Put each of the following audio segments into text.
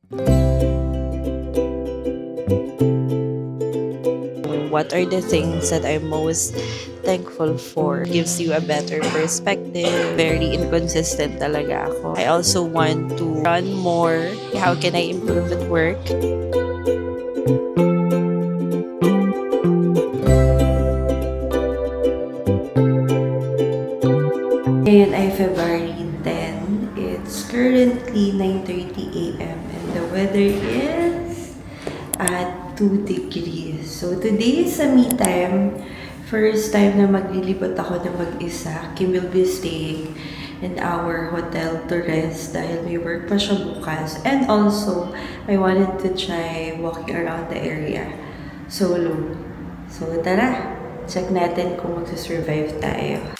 What are the things that I'm most thankful for? Gives you a better perspective. Very inconsistent talaga ako. I also want to run more. How can I improve at work? Ngayon ay February 10. It's currently 9:30 a.m. and the weather is at 2 degrees. So today is a me time. First time na maglilibot ako na mag-isa. Kim will be staying in our hotel to rest dahil may work pa siya bukas. And also, I wanted to try walking around the area solo. So tara, check natin kung magsasurvive tayo.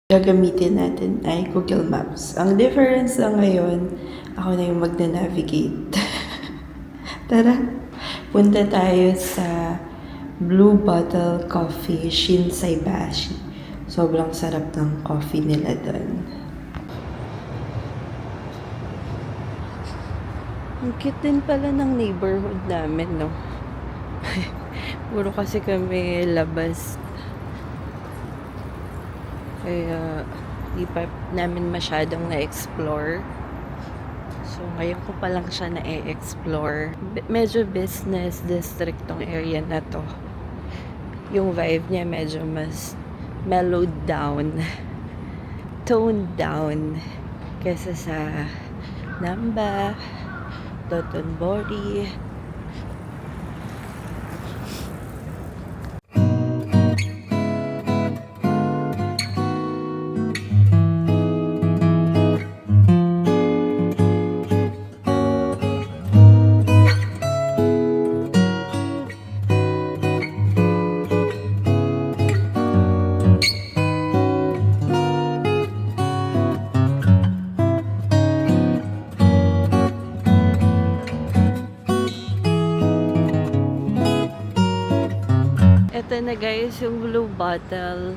Gagamitin natin ay Google Maps. Ang difference lang ngayon, ako na yung magna-navigate. Tara, punta tayo sa Blue Bottle Coffee Shinsaibashi. Sobrang sarap ng coffee nila doon. Ang cute din pala ng neighborhood namin, no? Puro kasi kami labas. Kaya, di pa namin masyadong na-explore. So, ngayon ko pa lang siya na-explore. Medyo business district tong area na to. Yung vibe niya medyo mas mellowed down. Toned down. Kesa sa Namba, Dotonbori. Ito na guys, yung blue bottle.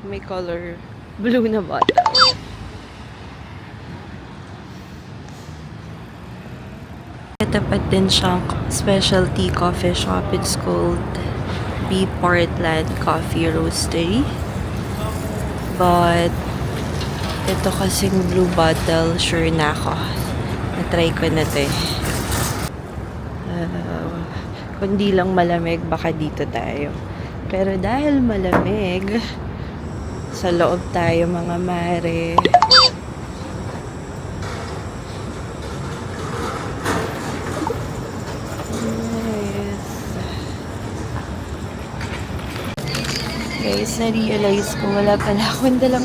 May color blue na bottle. Tapat din siyang specialty coffee shop. It's called B. Portland Coffee Roastery. But ito kasing blue bottle, sure na ako. Na-try ko na ito eh. Kundi lang malamig, baka dito tayo. Pero dahil malamig, sa loob tayo mga mare. Guys, na-realize ko wala pala akong dalang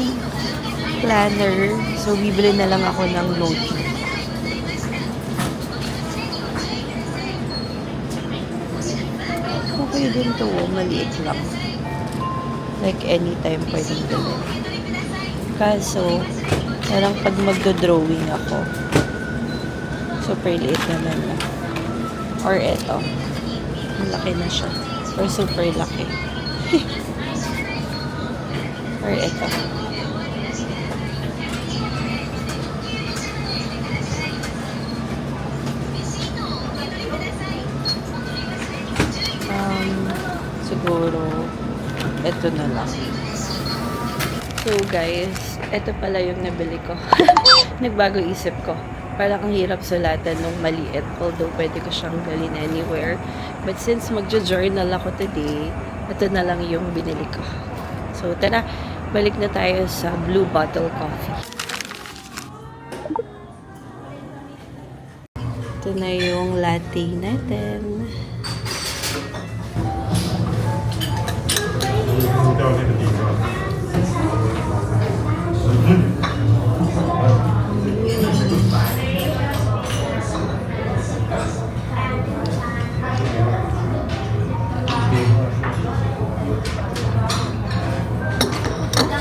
planner. So, bibili na lang ako ng note. Okay din to, maliit lang. Like, anytime pwedeng bilhin. Kaso, parang pag magdo-drawing ako, super liit naman na. Or eto, malaki na siya. Or super laki. Or eto. Siguro, eto na lang. So guys, eto pala yung nabili ko. Nagbago isip ko. Parang ang hirap sulatan nung maliit. Although pwede ko siyang galin anywhere. But since magjo-journal ako today, ito na lang yung binili ko. So tara, balik na tayo sa Blue Bottle Coffee. Ito na yung latte natin.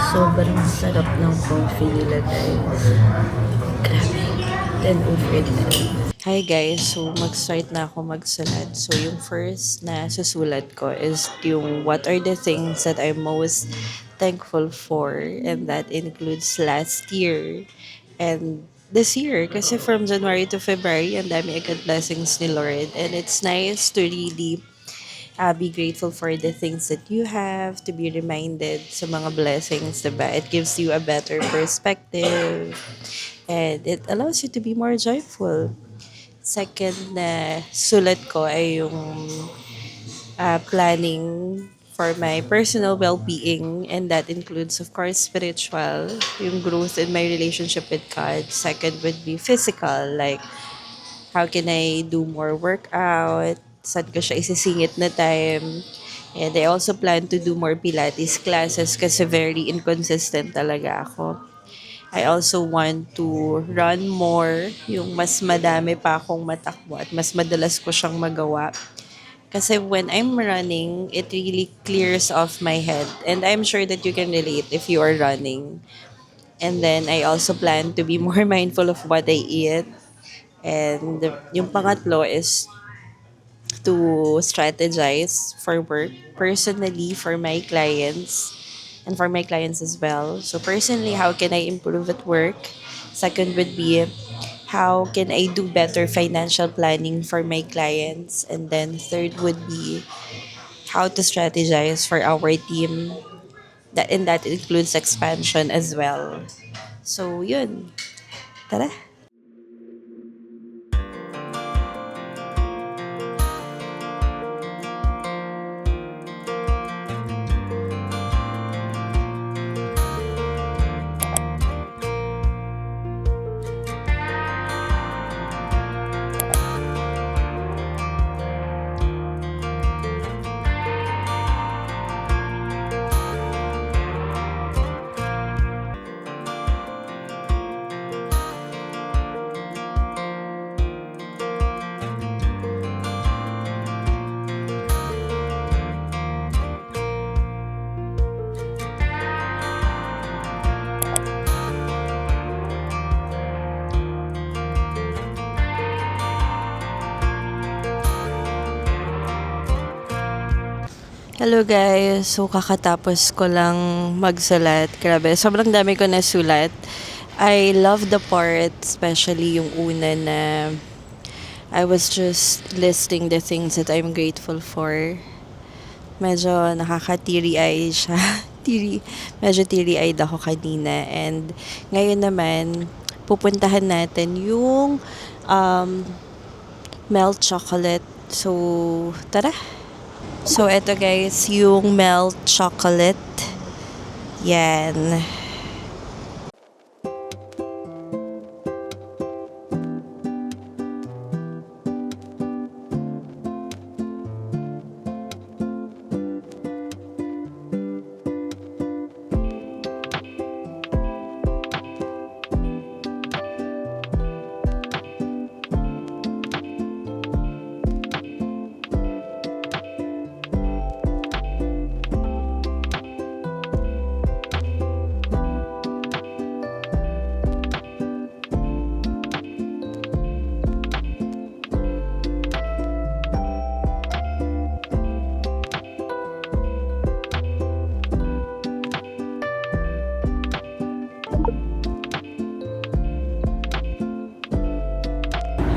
Sobrang sarap ng coffee nila guys. Grabe. 10 over 10. Hi guys, so mag-start na ako magsulat. So yung first na susulat ko is yung what are the things that I'm most thankful for, and that includes last year and this year. Kasi from January to February, ang dami agad blessings ni Lord. And it's nice to really be grateful for the things that you have, to be reminded sa mga blessings, diba? It gives you a better perspective and it allows you to be more joyful. Second na sulat ko ay yung planning for my personal well-being, and that includes of course spiritual, yung growth in my relationship with God. Second would be physical, like how can I do more workout, saan ko siya isisingit na time. And I also plan to do more Pilates classes kasi very inconsistent talaga ako. I also want to run more, yung mas madami pa akong matakbo at mas madalas ko siyang magawa. Kasi when I'm running, it really clears off my head. And I'm sure that you can relate if you are running. And then I also plan to be more mindful of what I eat. And yung pangatlo is to strategize for work personally for my clients and for my clients as well. So personally, how can I improve at work? Second would be how can I do better financial planning for my clients? And then third would be how to strategize for our team. That includes expansion as well. So yun. Tara. Hello guys, so kakatapos ko lang magsulat. Grabe, sobrang dami ko nasulat. I love the part, especially yung una na I was just listing the things that I'm grateful for. Medyo nakaka-teary-eye siya. Medyo teary-eyed ako kanina. And ngayon naman, pupuntahan natin yung melt chocolate. So, tara! So, eto guys, yung melt chocolate. Yan.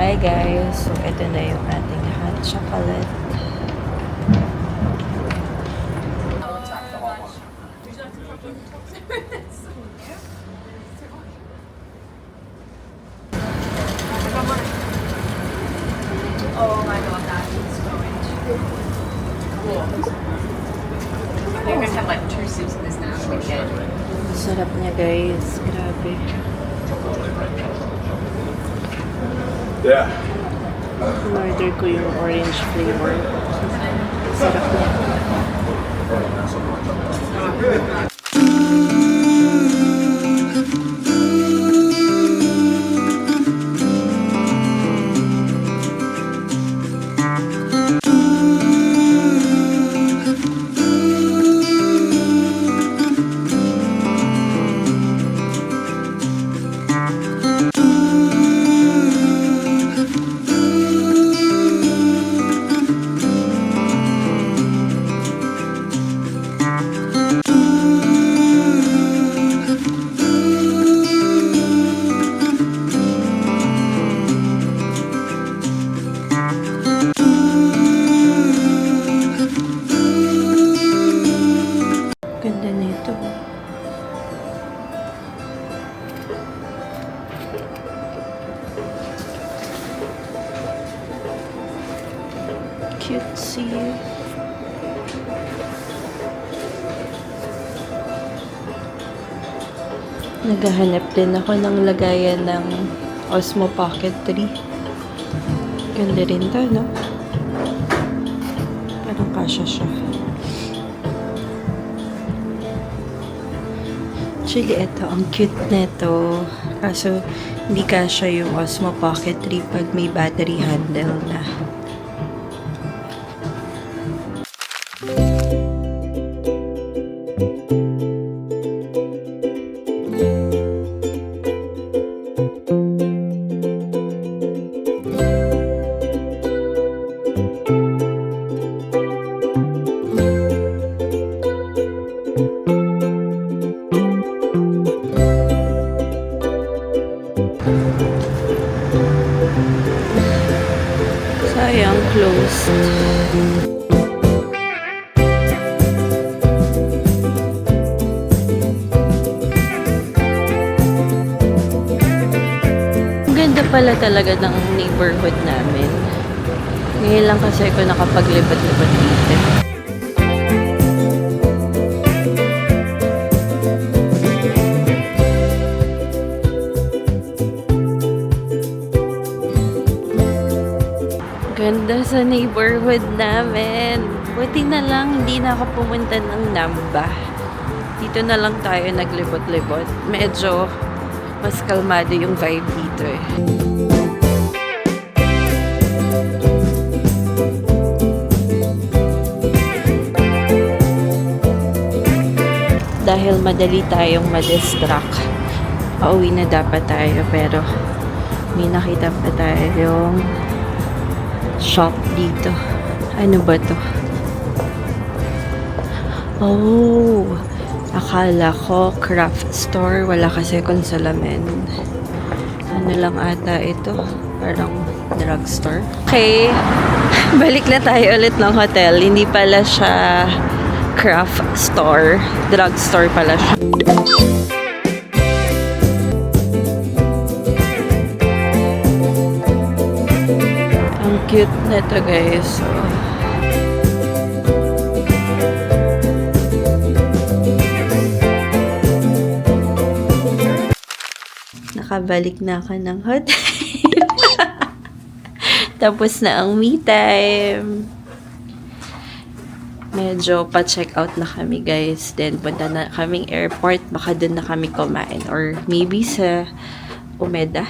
Hi guys, so ito na yung ating hot chocolate. Oh my god, that is going to cool. You're gonna have like 2 sips of this now. Sarap niya guys, grabe. Yeah. In-order ko yung orange flavor. Sarap niya. cutesy. Naghahanap din ako ng lagayan ng Osmo Pocket 3. Ganda rin to, no? Parang kasya siya. Actually, ito, ang cute nito. Kaso, hindi kasya yung Osmo Pocket 3 pag may battery handle na. Sayang, closed. Ang ganda pala talaga ng neighborhood namin. Ngayon lang kasi ako nakapaglibot-libot dito. Ganda sa neighborhood namin. Buti na lang hindi na ako pumunta ng Namba. Dito na lang tayo naglibot-libot. Medyo mas kalmado yung vibe dito eh. Dahil madali tayong madistract, pauwi na dapat tayo, pero may nakita pa tayong shop dito. Ano ba to? Oh, akala ko craft store. Wala kasi akong salamin. Ano lang ata ito? Parang drugstore. Okay, balik na tayo ulit ng hotel. Hindi pala siya craft store. Drugstore pala siya. Ang cute nito, guys. So, nakabalik na ako ng hotel. Tapos na ang me time. Medyo pa-check out na kami, guys. Then, punta na kaming airport. Baka dun na kami kumain. Or maybe sa Umeda.